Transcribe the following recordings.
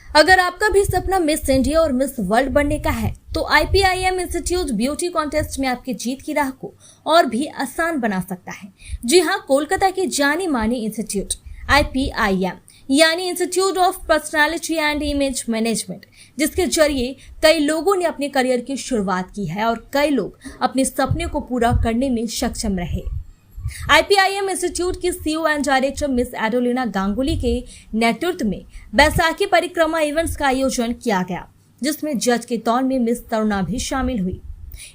अगर आपका भी सपना मिस इंडिया और मिस वर्ल्ड बनने का है तो IPIM इंस्टीट्यूट ब्यूटी कॉन्टेस्ट में आपकी जीत की राह को और भी आसान बना सकता है। जी हाँ, कोलकाता की जानी मानी इंस्टीट्यूट IPIM यानी institute of personality and image management, जिसके जरिए कई लोगों ने अपने करियर की शुरुआत की है और कई लोग अपने सपने को पूरा करने में सक्षम रहे। IPIM इंस्टीट्यूट की CEO and director miss Adolina Ganguly के नेतृत्व में बैसाखी परिक्रमा इवेंट्स का आयोजन किया गया, जिसमें जज के तौर में मिस तरुणा भी शामिल हुई।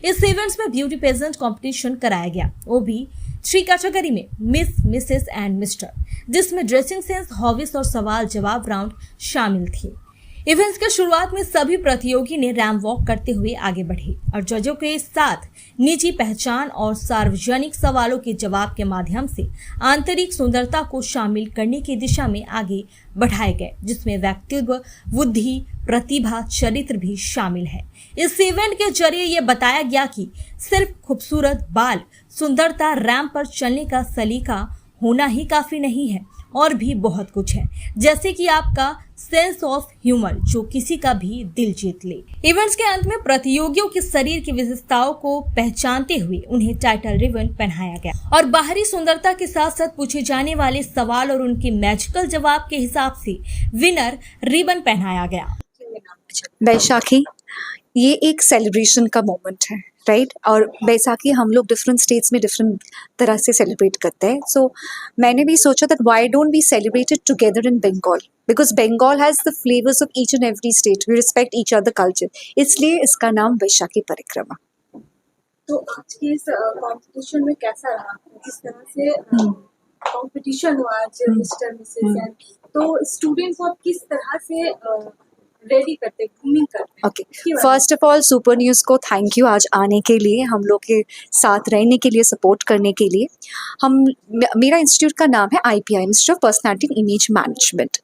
इस इवेंट्स में ब्यूटी पेजेंट कंपटीशन कराया गया, वो भी 3 कैटेगरी में, मिस, मिसेस एंड मिस्टर, जिसमें ड्रेसिंग सेंस, हॉबीज और सवाल जवाब राउंड शामिल थे। इवेंट्स के शुरुआत में सभी प्रतियोगी ने रैंप वॉक करते हुए आगे बढ़े और जजों के साथ निजी पहचान और सार्वजनिक सवालों के जवाब के माध्यम से आंतरिक सुंदरता को शामिल करने की दिशा में आगे बढ़ाए गए, जिसमें व्यक्तित्व, बुद्धि, प्रतिभा, चरित्र भी शामिल है। इस इवेंट के जरिए ये बताया गया कि सिर्फ खूबसूरत बाल, सुंदरता, रैंप पर चलने का सलीका होना ही काफी नहीं है, और भी बहुत कुछ है, जैसे कि आपका सेंस ऑफ ह्यूमर, जो किसी का भी दिल जीत ले। इवेंट्स के अंत में प्रतियोगियों के शरीर की विशेषताओं को पहचानते हुए उन्हें टाइटल रिबन पहनाया गया और बाहरी सुंदरता के साथ साथ पूछे जाने वाले सवाल और उनके मैजिकल जवाब के हिसाब से विनर रिबन पहनाया गया। बैसाखी ये एक सेलिब्रेशन का मोमेंट है, राइट? और बैसाखी हम लोग डिफरेंट स्टेट्स में डिफरेंट तरह से सेलिब्रेट करते हैं। सो मैंने भी सोचा that why don't we celebrate it together in Bengal, because Bengal has the flavours of each and every state, we respect each other culture, इसलिए इसका नाम बैसाखी परिक्रमा। तो आज के इस कॉम्पिटिशन में कैसा रहा, जिस तरह से कॉम्पिटिशन हुआ आज मिस्टर मिसेस एंड, तो स्टूडेंट्स को आप किस तरह से रेडी करते, ग्रूमिंग करते? Okay, first of all super news को थैंक यू आज आने के लिए, हम लोग के साथ रहने के लिए, सपोर्ट करने के लिए। मेरा इंस्टीट्यूट का नाम है IPIM, institute of personality and image management.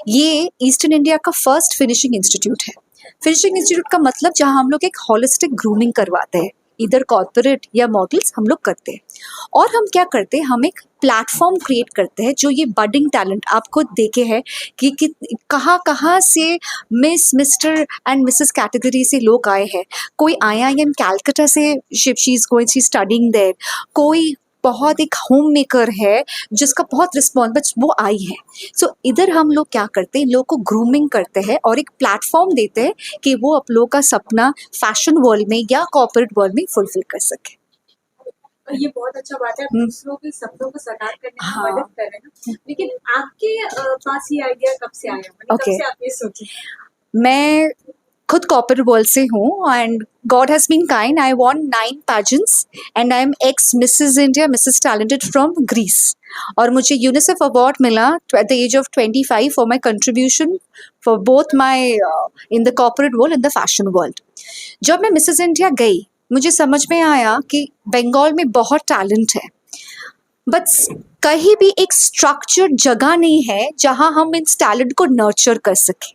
ये ईस्टर्न इंडिया का फर्स्ट फिनिशिंग इंस्टीट्यूट है। फिनिशिंग इंस्टीट्यूट का मतलब जहाँ हम लोग एक होलिस्टिक ग्रूमिंग करवाते हैं, इधर कॉर्पोरेट या मॉडल्स हम लोग करते हैं। और हम क्या करते हैं, हम एक प्लेटफॉर्म क्रिएट करते हैं जो ये बडिंग टैलेंट, आप खुद देखे हैं कि कहाँ से miss, mister and missus category से लोग आए हैं। कोई IIM कैलकाटा से, she is going, she studying there. कोई बहुत एक होम मेकर है जिसका बहुत रिस्पॉन्स, वो आई है। सो इधर हम लोग क्या करते हैं, लोग को ग्रूमिंग करते हैं और एक प्लेटफॉर्म देते हैं कि वो आप लोग का सपना फैशन वर्ल्ड में या कॉर्पोरेट वर्ल्ड में फुलफिल कर सके। ये बहुत अच्छा बात है, दूसरों के सपनों को साकार करने में मदद कर रहे हैं। लेकिन आपके पास ये आइडिया कब से आया, मतलब कब से आप ये सोचे? मैं खुद कॉर्पोरेट वर्ल्ड से हूँ and god has been kind, I won 9 pageants and I am ex missus India, missus talented from Greece. और मुझे यूनिसेफ अवार्ड मिला at the age of 25 for my contribution for both my in the corporate world and the fashion world. जब मैं Mrs India गई, मुझे समझ में आया कि बंगाल में बहुत टैलेंट है, बट कहीं भी एक स्ट्रक्चर्ड जगह नहीं है जहां हम इस टैलेंट को नर्चर कर सकें।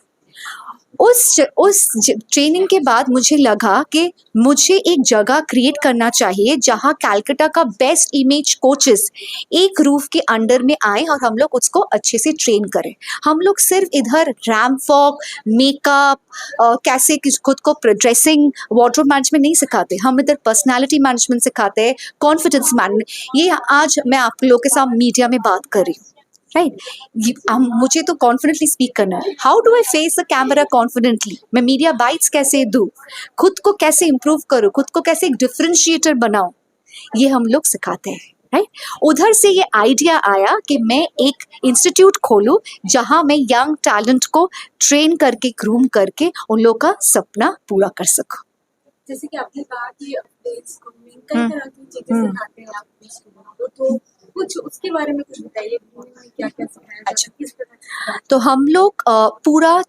उस ट्रेनिंग के बाद मुझे लगा कि मुझे एक जगह क्रिएट करना चाहिए जहां कलकत्ता का बेस्ट इमेज कोचेस एक रूफ के अंडर में आए और हम लोग उसको अच्छे से ट्रेन करें। हम लोग सिर्फ इधर रैंप वॉक, मेकअप, कैसे खुद को ड्रेसिंग, वार्डरोब मैनेजमेंट नहीं सिखाते, हम इधर पर्सनालिटी मैनेजमेंट सिखाते हैं, कॉन्फिडेंस मैनेजमेंट। ये आज मैं आप लोगों के साथ मीडिया में बात कर रही हूँ, राइट? मुझे तो कॉन्फिडेंटली स्पीक करना है। How do I face the camera confidently? मैं मीडिया बाइट्स कैसे दूँ, खुद को कैसे इम्प्रूव करूँ, खुद को कैसे एक डिफरेंशिएटर बनाऊँ, ये हम लोग सिखाते हैं, राइट? उधर से ये आइडिया आया कि मैं एक इंस्टीट्यूट खोलूँ जहाँ मैं यंग टैलेंट को ट्रेन करके, ग्रूम करके उन लोग का सपना पूरा कर सकूँ। जैसे कि आपने कहा कि कई तरह की चीजें सिखाते हैं आप स्टूडेंट को, तो कुछ उसके बारे में कुछ बताइए, क्या क्या सिखाया? अच्छा, किस तरह? तो हम लोग पूरा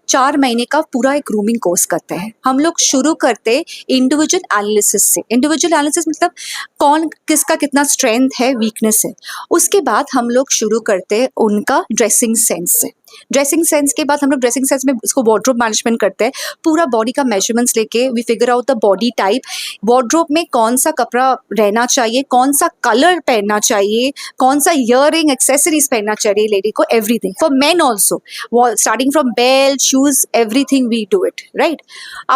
4 महीने का पूरा एक ग्रूमिंग कोर्स करते हैं। हम लोग शुरू करते इंडिविजुअल एनालिसिस से। इंडिविजुअल एनालिसिस मतलब कौन किसका कितना स्ट्रेंथ है, वीकनेस है। उसके बाद हम लोग शुरू करते उनका ड्रेसिंग सेंस से। ड्रेसिंग सेंस के बाद हम लोग ड्रेसिंग सेंस में इसको वार्डरोब मैनेजमेंट करते हैं। पूरा बॉडी का मेजरमेंट्स लेके we figure out the body type, wardrobe में कौन सा कपड़ा रहना चाहिए, कौन सा कलर पहनना चाहिए, कौन सा इयरिंग एक्सेसरीज पहनना चाहिए लेडी को, everything for main also, starting from belt, hair, shoes, everything we do it, right?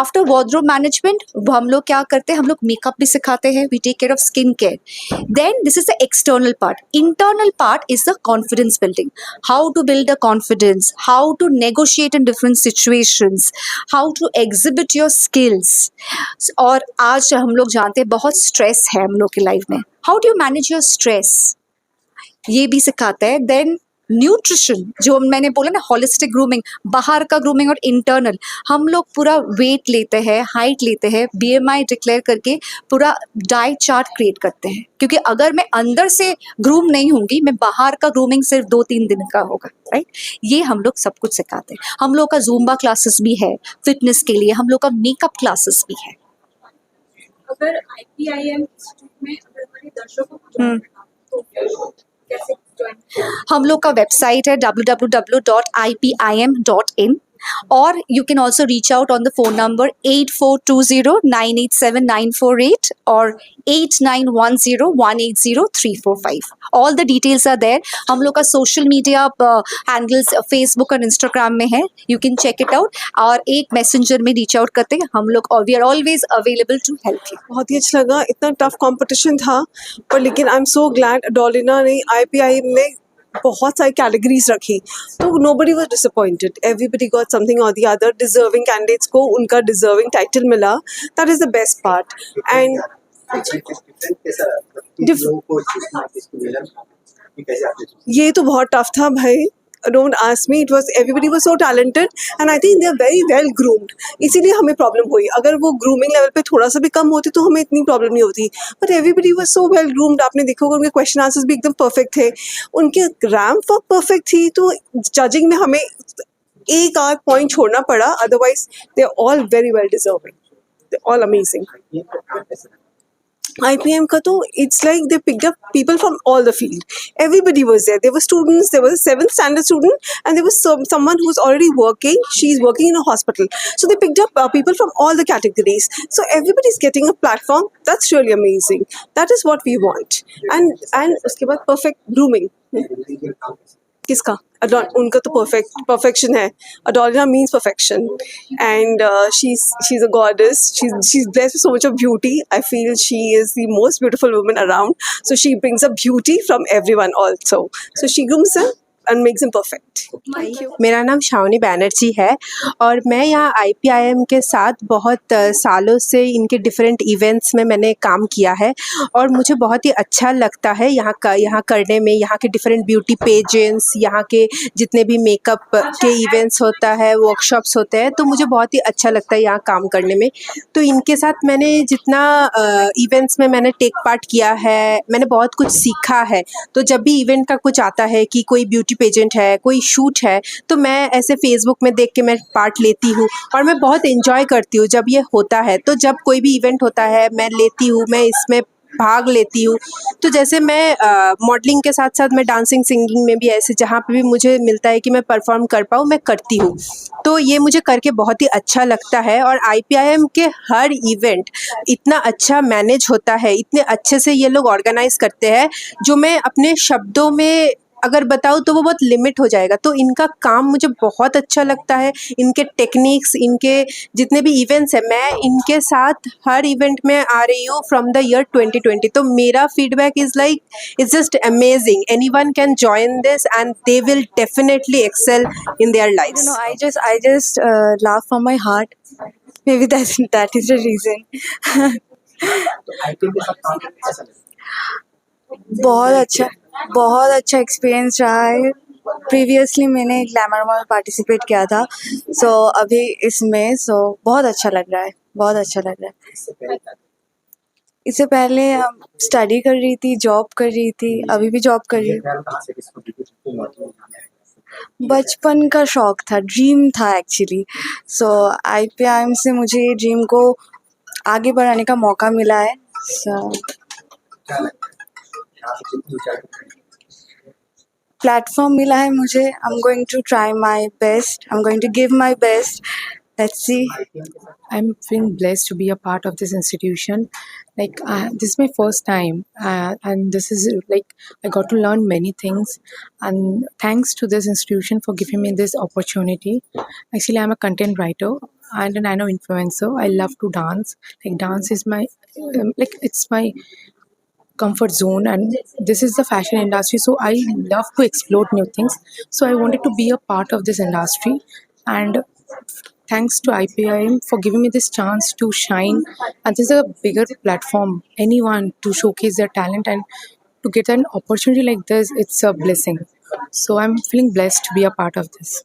After wardrobe management, हम लोग क्या करते हैं, हम लोग मेकअप भी सिखाते हैं, we take care of skin care. Then this is the external part. Internal part is the confidence building. How to build a confidence, how to negotiate in different situations, how to exhibit your skills. और आज हम लोग जानते हैं बहुत stress है हम लोग की लाइफ में. How do you manage your stress? ये भी सिखाते हैं. देन न्यूट्रिशन, जो मैंने बोला ना, होलिस्टिक ग्रूमिंग, बाहर का ग्रूमिंग और इंटरनल. हम लोग पूरा वेट लेते हैं, हाइट लेते हैं, BMI डिक्लेयर करके पूरा डाइट चार्ट क्रिएट करते हैं. क्योंकि अगर मैं अंदर से ग्रूम नहीं होंगी, मैं बाहर का ग्रूमिंग सिर्फ 2-3 दिन का होगा, राइट? ये हम लोग सब कुछ सिखाते हैं. हम लोग का जूम्बा क्लासेस भी है फिटनेस के लिए, हम लोग का मेकअप क्लासेस भी है. अगर IPIM इंस्टीट्यूट में अगर हमारे दर्शकों को join करना हो, तो कैसे ज्वाइन? हम लोग का वेबसाइट है www.ipim.in, और you can also reach out on the phone number 8420987948 or 8910180345. All the details are there. हम लोग का सोशल मीडिया हैंडल्स फेसबुक और इंस्टाग्राम में है, you can check it out. और एक मैसेंजर में रीच आउट करते हैं हम लोग, और we are always available to help you. बहुत ही अच्छा लगा. इतना टफ कंपटीशन था, पर लेकिन आई एम सो ग्लैड डोलिना ने IPI में बहुत सारी कैटेगरीज रखी, तो nobody was disappointed. Everybody got something or the other. Deserving candidates को उनका deserving title मिला. That is the best part. And ये तो बहुत टफ था भाई. Don't ask me. It was, everybody was so talented and I think they are very well groomed. इसीलिए हमें प्रॉब्लम हुई. अगर वो ग्रूमिंग लेवल पे थोड़ा सा भी कम होती तो हमें इतनी प्रॉब्लम नहीं होती. But everybody was so well groomed. आपने देखा होगा उनके क्वेश्चन आंसर्स भी एकदम परफेक्ट थे, उनके रैम्प वर्क परफेक्ट थी. तो जजिंग में हमें एक आध पॉइंट छोड़ना पड़ा, otherwise they are all very well deserving. They all amazing. IPM का तो it's like they picked up people from all the field. Everybody was there. There were students. There was a 7th standard student, and there was someone who's already working. She's working in a hospital. So they picked up people from all the categories. So everybody's getting a platform. That's really amazing. That is what we want. And उसके बाद perfect grooming. किसका? उनका तो perfection है. Adorina means perfection, and she's a goddess. She's blessed with so much of beauty. I feel she is the most beautiful woman around. So she brings up beauty from everyone also. So she grooms them and makes them perfect. Thank you. मेरा नाम शावनी बैनर्जी है और मैं यहाँ IPIM के साथ बहुत सालों से इनके डिफरेंट इवेंट्स में मैंने काम किया है और मुझे बहुत ही अच्छा लगता है यहाँ करने में. यहाँ के डिफरेंट ब्यूटी पेजेंट्स, यहाँ के जितने भी मेकअप के इवेंट्स होता है, वर्कशॉप्स होते हैं, तो मुझे बहुत ही अच्छा लगता है यहाँ काम करने में. तो इनके साथ मैंने जितना इवेंट्स में मैंने टेक पार्ट किया है, मैंने बहुत कुछ सीखा है. तो जब भी इवेंट का कुछ आता है कि कोई ब्यूटी पेजेंट है, कोई शूट है, तो मैं ऐसे फेसबुक में देख के मैं पार्ट लेती हूँ और मैं बहुत एंजॉय करती हूँ जब ये होता है. तो जब कोई भी इवेंट होता है मैं लेती हूँ, मैं इसमें भाग लेती हूँ. तो जैसे मैं मॉडलिंग के साथ साथ मैं डांसिंग सिंगिंग में भी ऐसे जहाँ पे भी मुझे मिलता है कि मैं परफॉर्म कर पाऊँ, मैं करती हूँ. तो ये मुझे करके बहुत ही अच्छा लगता है. और IPIM के हर इवेंट इतना अच्छा मैनेज होता है, इतने अच्छे से ये लोग ऑर्गेनाइज करते हैं, जो मैं अपने शब्दों में अगर बताऊँ तो वो बहुत लिमिट हो जाएगा. तो इनका काम मुझे बहुत अच्छा लगता है, इनके टेक्निक्स, इनके जितने भी इवेंट्स हैं, मैं इनके साथ हर इवेंट में आ रही हूँ फ्रॉम द ईयर 2020. तो मेरा feedback is like it's just amazing. Anyone can join this and they will definitely excel in their lives. I just laugh from my heart. Maybe that is the reason. बहुत अच्छा experience रहा है. Previously मैंने glamour में participate किया था, सो अभी इसमें बहुत अच्छा लग रहा है, बहुत अच्छा लग रहा है. इससे पहले स्टडी कर रही थी, जॉब कर रही थी, अभी भी जॉब कर रही हूँ. बचपन का शौक था, ड्रीम था एक्चुअली. सो IPIM से मुझे ये ड्रीम को आगे बढ़ाने का मौका मिला है. प्लेटफॉर्म मिला है मुझे. I am going to try my best, I am going to give my best. Let's see. I'm feeling blessed to be a part of this institution. Like this is my first time, and this is like I got to learn many things. And thanks to this institution for giving me this opportunity. Actually, I'm a content writer and a nano influencer. I love to dance. Like dance is my like it's my comfort zone, and this is the fashion industry, so I love to explore new things. So I wanted to be a part of this industry, and thanks to IPIM for giving me this chance to shine. And this is a bigger platform, anyone to showcase their talent, and to get an opportunity like this, it's a blessing. So I'm feeling blessed to be a part of this.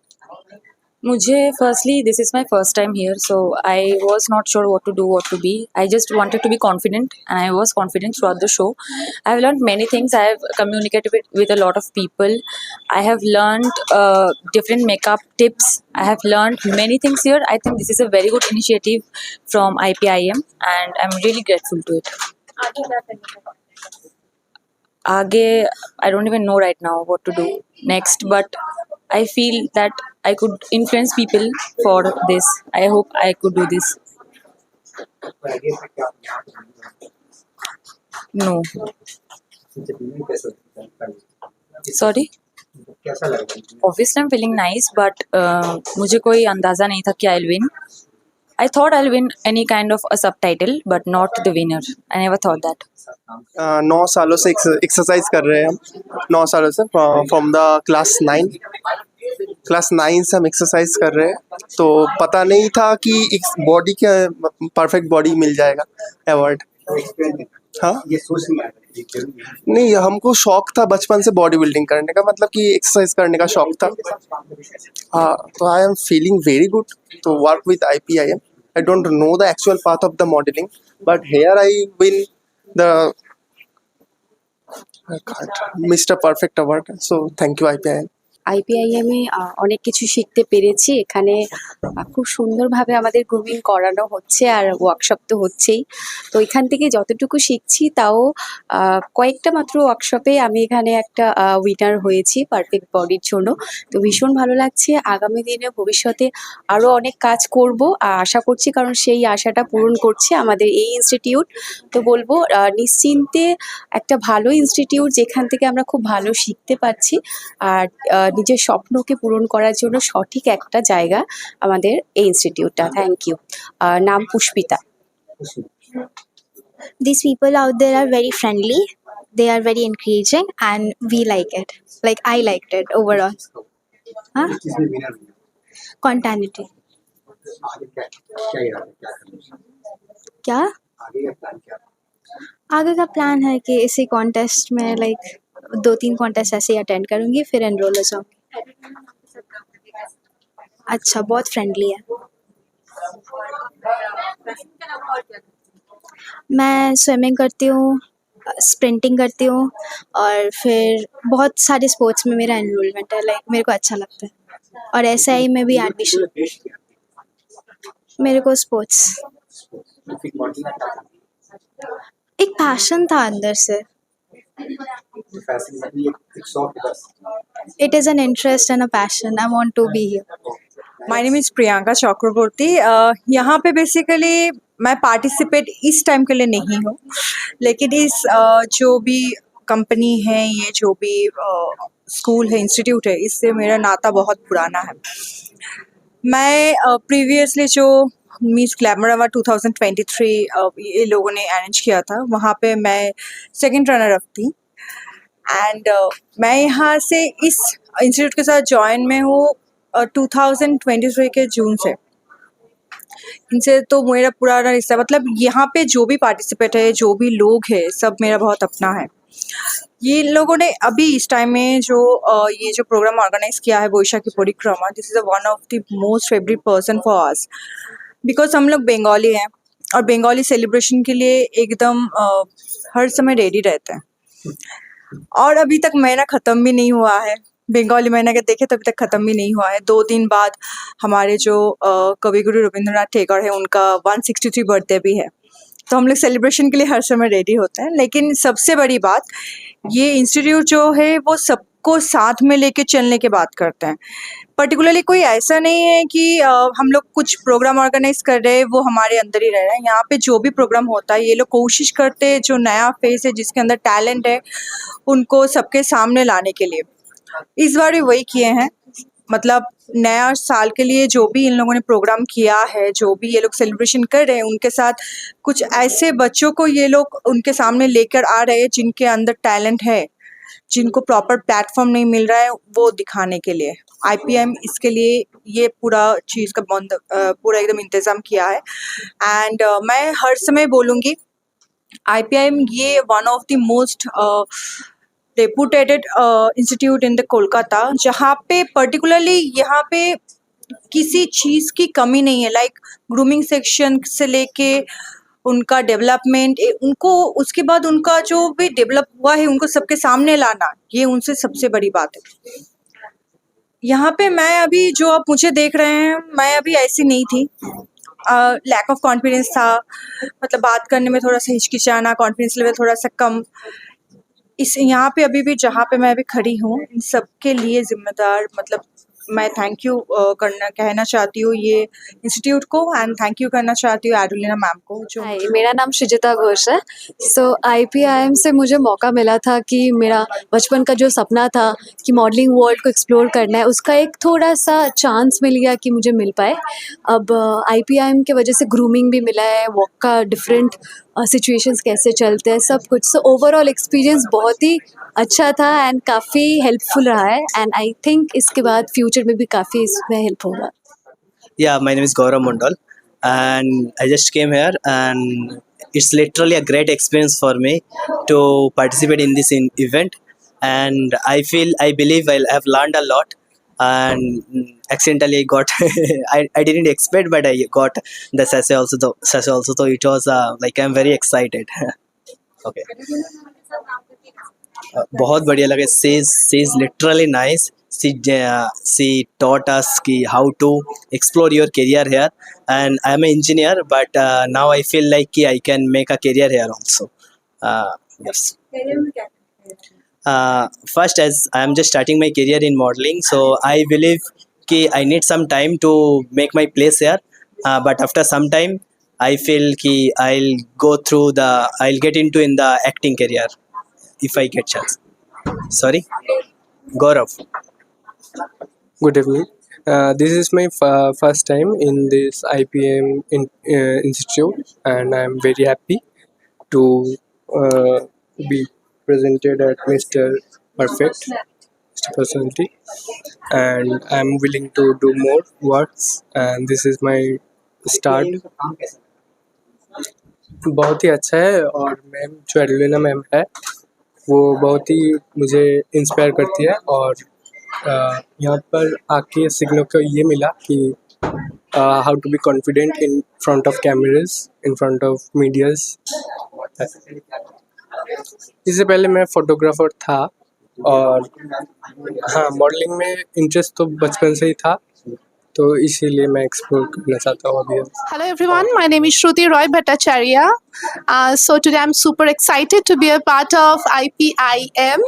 मुझे firstly this is my first time here so I was not sure what to be I just wanted to be confident and I was confident throughout the show I have learn many things I have communicated with a lot of people I have learn different makeup tips I have learn many things here I think this is a very good initiative from IPIM and I M really grateful to it आगे I don't even know right now what to do next but I feel that I could influence people for this. I hope I could do this. No. Sorry? Obviously I'm feeling nice but मुझे कोई अंदाज़ा नहीं था कि I'll win. I thought I'll win any kind of a subtitle but not the winner. I never thought that. 9 सालों से exercise कर रहे हैं हम 9 सालों से फ्रॉम द क्लास 9 से हम एक्सरसाइज कर रहे हैं तो पता नहीं था कि एक बॉडी के परफेक्ट बॉडी मिल जाएगा अवार्ड हाँ नहीं हमको शौक था बचपन से बॉडी बिल्डिंग करने का मतलब कि एक्सरसाइज करने का शौक था हाँ तो I am feeling very good to work with IPIM I don't know the actual path of the modelling but here I win the Mr. Perfect Award. So thank you IPIM. IPIM এ অনেক কিছু শিখতে পেরেছি এখানে খুব সুন্দরভাবে আমাদের grooming করানো হচ্ছে আর ওয়ার্কশপ তো হচ্ছেই তো এখান থেকে যতটুকু শিখছি তাও কয়েকটা মাত্র ওয়ার্কশপে আমি এখানে একটা উইনার হয়েছি পারফেক্ট বডির জন্য তো ভীষণ ভালো লাগছে আগামী দিনে ভবিষ্যতে আরও অনেক কাজ করব আশা করছি কারণ সেই আশাটা পূরণ করছে আমাদের এই ইনস্টিটিউট তো বলবো নিশ্চিন্তে একটা ভালো ইনস্টিটিউট যেখান থেকে আমরা খুব ভালো শিখতে পারছি আর নিজের স্বপ্নকে পূরণ করার জন্য সঠিক একটা জায়গা আমাদের এই ইনস্টিটিউটটা থ্যাংক ইউ নাম Pushpita These people out there are very friendly, they are very encouraging and we like it, like I liked it overall. Huh? Spontaneity. क्या आगे का प्लान है कि इसी कॉन्टेस्ट में लाइक 2-3 कॉन्टेस्ट ऐसे ही अटेंड करूँगी फिर एनरोल हो जाऊँगी अच्छा बहुत फ्रेंडली है मैं स्विमिंग करती हूँ स्प्रिंटिंग करती हूँ और फिर बहुत सारे स्पोर्ट्स में मेरा एनरोलमेंट है लाइक मेरे को अच्छा लगता है और SI में भी एडमिशन मेरे को स्पोर्ट्स एक पैशन था अंदर से It is an interest and a passion. I want to be here. My name is Priyanka Chakraborty यहाँ पे बेसिकली मैं पार्टिसिपेट इस टाइम के लिए नहीं हूँ लेकिन इस जो भी कंपनी है ये जो भी स्कूल है इंस्टीट्यूट है इससे मेरा नाता बहुत पुराना है मैं प्रीवियसली जो मिस ग्लैमर अवार्ड 2023 ये लोगों ने अरेंज किया था वहाँ पे मैं सेकंड रनर अप थी एंड मैं यहाँ से इस इंस्टीट्यूट के साथ जॉइन में हूँ 2023 के जून से इनसे तो मेरा पुराना रिश्ता मतलब यहाँ पे जो भी पार्टिसिपेट है जो भी लोग हैं सब मेरा बहुत अपना है ये लोगों ने अभी इस टाइम में जो ये जो प्रोग्राम ऑर्गेनाइज किया है बोईशाखी परिक्रमा this is one of the most favourite person for us because हम लोग बंगाली हैं और बंगाली सेलिब्रेशन के लिए एकदम हर समय रेडी रहते हैं और अभी तक महीना ख़त्म भी नहीं हुआ है बंगाली महीना के देखे तो अभी तक ख़त्म भी नहीं हुआ है 2 दिन बाद हमारे जो कविगुरु रविंद्रनाथ टैगोर है उनका 163 बर्थडे भी है तो हम लोग सेलिब्रेशन के लिए हर समय रेडी होते हैं लेकिन सबसे बड़ी बात ये इंस्टीट्यूट जो है वो सब को साथ में लेके चलने की बात करते हैं। पर्टिकुलरली कोई ऐसा नहीं है कि हम लोग कुछ प्रोग्राम ऑर्गेनाइज कर रहे हैं वो हमारे अंदर ही रह रहा है। यहाँ पे जो भी प्रोग्राम होता है ये लोग कोशिश करते हैं जो नया फेस है जिसके अंदर टैलेंट है उनको सबके सामने लाने के लिए। इस बार भी वही किए हैं, मतलब नया साल के लिए जो भी इन लोगों ने प्रोग्राम किया है, जो भी ये लोग सेलिब्रेशन कर रहे हैं, उनके साथ कुछ ऐसे बच्चों को ये लोग उनके सामने लेकर आ रहे हैं जिनके अंदर टैलेंट है, जिनको प्रॉपर प्लेटफॉर्म नहीं मिल रहा है, वो दिखाने के लिए IPIM इसके लिए ये पूरा चीज़ का पूरा एकदम इंतज़ाम किया है। एंड मैं हर समय बोलूँगी IPIM ये one of the most reputed institute in the Kolkata, जहाँ पे पर्टिकुलरली यहाँ पे किसी चीज़ की कमी नहीं है। लाइक ग्रूमिंग सेक्शन से लेके उनका डेवलपमेंट, उनको उसके बाद उनका जो भी डेवलप हुआ है उनको सबके सामने लाना, ये उनसे सबसे बड़ी बात है। यहाँ पे मैं अभी जो आप मुझे देख रहे हैं, मैं अभी ऐसी नहीं थी। लैक ऑफ कॉन्फिडेंस था, मतलब बात करने में थोड़ा सा हिचकिचाना, कॉन्फिडेंस लेवल थोड़ा सा कम। इस यहाँ पे अभी भी जहाँ पे मैं अभी खड़ी हूँ, इन सब के लिए जिम्मेदार, मतलब मैं थैंक यू कहना चाहती हूँ ये इंस्टीट्यूट को, एंड थैंक यू करना चाहती हूँ एडुलिना मैम को जो हाय, मेरा नाम श्रीजिता घोष है। सो IPIM से मुझे मौका मिला था कि मेरा बचपन का जो सपना था कि मॉडलिंग वर्ल्ड को एक्सप्लोर करना है, उसका एक थोड़ा सा चांस मिल गया कि मुझे मिल पाए। अब IPIM के वजह से ग्रूमिंग भी मिला है, वॉक का डिफरेंट सिचुएशंस कैसे चलते हैं, सब कुछ। सो ओवरऑल एक्सपीरियंस बहुत ही अच्छा था एंड काफ़ी हेल्पफुल रहा है, एंड आई थिंक इसके बाद फ्यूचर में भी काफ़ी इसमें हेल्प होगा। Yeah, my name is Gaurav Mondal, and I just came here, and it's literally a great experience for me to participate in this event. And I believe I have learned a lot, and accidentally I got I didn't expect, but I got the sachet also. So it was like I'm very excited. Okay. बहुत बढ़िया लगे. She is literally nice. She taught us how to explore your career here, and I am an engineer, but now I feel like I can make a career here also. Yes. First, as I am just starting my career in modeling, so I believe I need some time to make my place here. But after some time, I feel I'll get into in the acting career if I get chance. Sorry, Gaurav. Good evening. This is my first time in this IPM institute, and I am very happy to be presented at Mr. Perfect, Mr. Personality, and I am willing to do more works, and this is my start. बहुत ही अच्छा है, और ma'am जो एडुलिना ma'am है वो बहुत ही मुझे inspire करती है, और यहाँ पर आके सीखने को ये मिला कि how to be confident in front of cameras, in front of medias. इससे पहले मैं फोटोग्राफर था, और हाँ, मॉडलिंग में इंटरेस्ट तो बचपन से ही था, तो इसीलिए मैं एक्सप्लोर करना चाहता हूँ अभी। Hello everyone, my name is Shruti Roy Bhattacharya. So today I'm super excited to be a part of IPIM.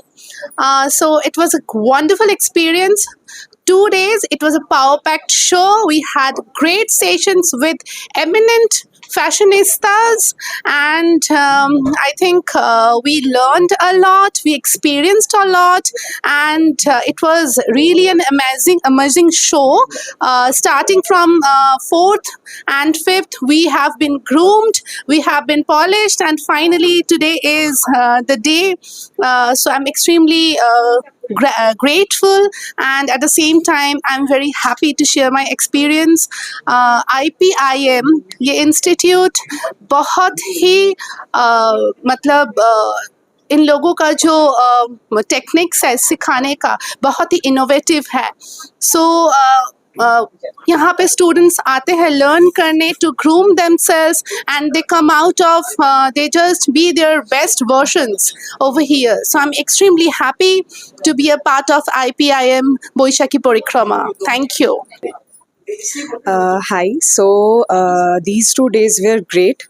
So it was a wonderful experience. 2 days, it was a power-packed show. We had great sessions with eminent fashionistas, and I think we learned a lot, we experienced a lot, and it was really an amazing show. Starting from 4th and 5th, we have been groomed, we have been polished, and finally today is the day. So I'm extremely grateful, and at the same time I'm very happy to share my experience. IPIM ये institute बहुत ही मतलब इन लोगों का जो techniques है सिखाने का बहुत ही इनोवेटिव है। सो यहाँ पे स्टूडेंट्स आते हैं लर्न करने, to groom themselves, and they come out of they just be their best versions over here. So I am extremely happy to be a part of IPIM Boishaki Parikrama. Thank you. Hi so these 2 days were great.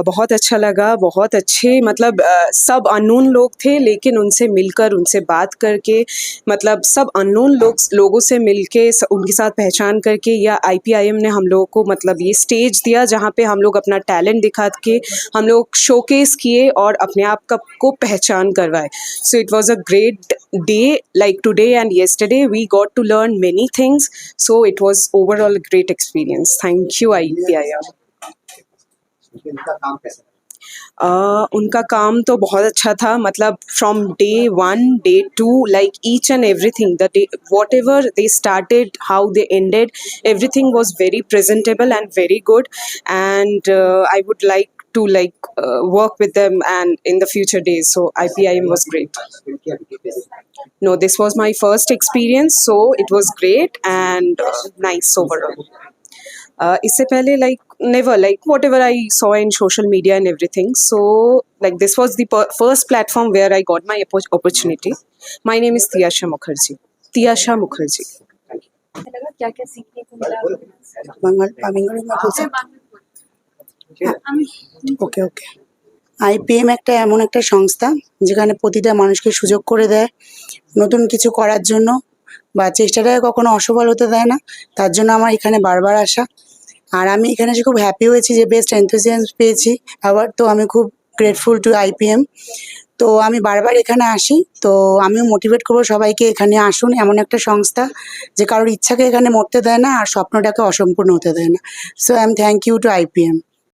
बहुत अच्छा लगा, बहुत अच्छे मतलब सब unknown लोग थे लेकिन उनसे मिलकर उनसे बात करके मतलब सब अननोन लोगों से मिलके उनके साथ पहचान करके या IPIM ने हम लोगों को मतलब ये स्टेज दिया जहाँ पे हम लोग अपना टैलेंट दिखा के हम लोग शोकेस किए और अपने आप को पहचान करवाए. So it was a great day like today and yesterday. We got to learn many things, so it was overall a great experience. Thank you IPIM. उनका काम तो बहुत अच्छा था मतलब from day 1 day 2 like each and everything, the day whatever they started, how they ended, everything was very presentable and very good. And I would like to work with them and in the future days. So IPIM was great. No, this was my first experience, so it was great and nice overall. इससे पहले never whatever I saw in social media and everything. So this was the first platform where I got my opportunity. My name is Tiyasha Mukherjee. Tiyasha Mukherjee. क्या क्या सीखने को मिला? ওকে ওকে IPM একটা এমন একটা সংস্থা যেখানে প্রতিটা মানুষকে সুযোগ করে দেয় নতুন কিছু করার জন্য বা চেষ্টাটাকে কখনো অসফল হতে দেয় না। তার জন্য আমার এখানে বারবার আসা। আর আমি এখানে এসে খুব হ্যাপি হয়েছি যে বেস্ট এনথুজিয়াস্ট পেয়েছি আবার। তো আমি খুব গ্রেটফুল টু IPM। তো আমি বারবার এখানে আসি। তো আমিও মোটিভেট করবো সবাইকে এখানে আসুন। এমন একটা সংস্থা যে কারোর ইচ্ছাকে এখানে মরতে দেয় না আর স্বপ্নটাকে অসম্পূর্ণ হতে দেয় না। So I am thank you to IPM.